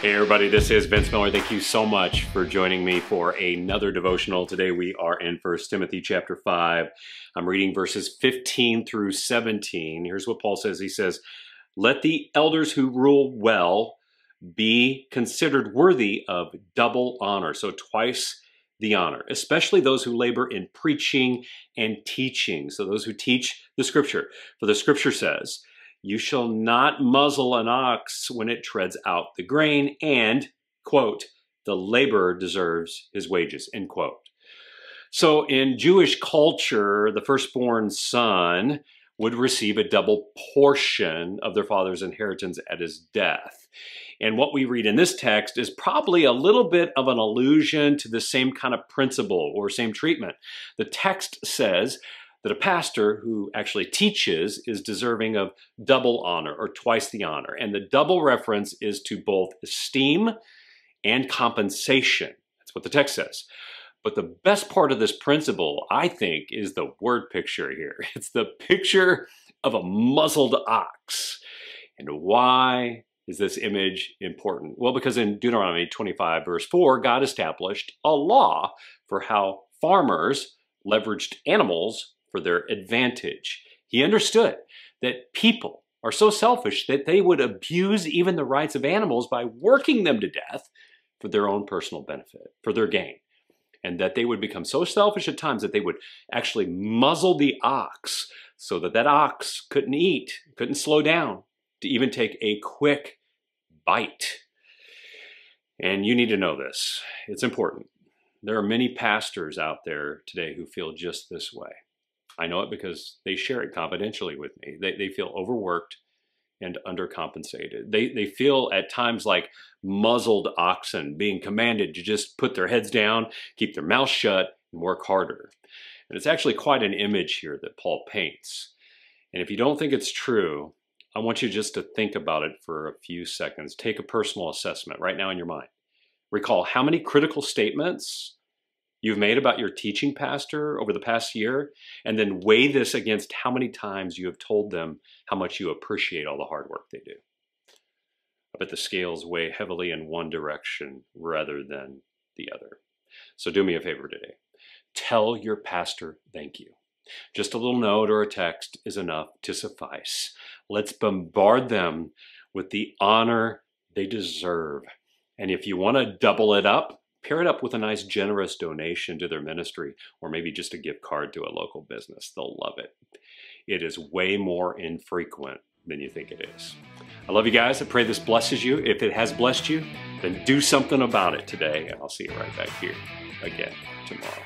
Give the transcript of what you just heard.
Hey everybody, this is Vince Miller. Thank you so much for joining me for another devotional. Today we are in 1 Timothy chapter 5. I'm reading verses 15 through 17. Here's what Paul says. He says, "Let the elders who rule well be considered worthy of double honor." So twice the honor, especially those who labor in preaching and teaching. So those who teach the scripture. For the scripture says, "You shall not muzzle an ox when it treads out the grain," and, quote, "the laborer deserves his wages," end quote. So in Jewish culture, the firstborn son would receive a double portion of their father's inheritance at his death. And what we read in this text is probably a little bit of an allusion to the same kind of principle or same treatment. The text says that a pastor who actually teaches is deserving of double honor or twice the honor. And the double reference is to both esteem and compensation. That's what the text says. But the best part of this principle, I think, is the word picture here. It's the picture of a muzzled ox. And why is this image important? Well, because in Deuteronomy 25, verse 4, God established a law for how farmers leveraged animals for their advantage. He understood that people are so selfish that they would abuse even the rights of animals by working them to death for their own personal benefit, for their gain. And that they would become so selfish at times that they would actually muzzle the ox so that that ox couldn't eat, couldn't slow down to even take a quick bite. And you need to know this. It's important. There are many pastors out there today who feel just this way. I know it because they share it confidentially with me. They feel overworked and undercompensated. They feel at times like muzzled oxen being commanded to just put their heads down, keep their mouth shut, and work harder. And it's actually quite an image here that Paul paints. And if you don't think it's true, I want you just to think about it for a few seconds. Take a personal assessment right now in your mind. Recall how many critical statements you've made about your teaching pastor over the past year, and then weigh this against how many times you have told them how much you appreciate all the hard work they do. I bet the scales weigh heavily in one direction rather than the other. So do me a favor today. Tell your pastor thank you. Just a little note or a text is enough to suffice. Let's bombard them with the honor they deserve. And if you want to double it up, pair it up with a nice generous donation to their ministry, or maybe just a gift card to a local business. They'll love it. It is way more infrequent than you think it is. I love you guys. I pray this blesses you. If it has blessed you, then do something about it today, and I'll see you right back here again tomorrow.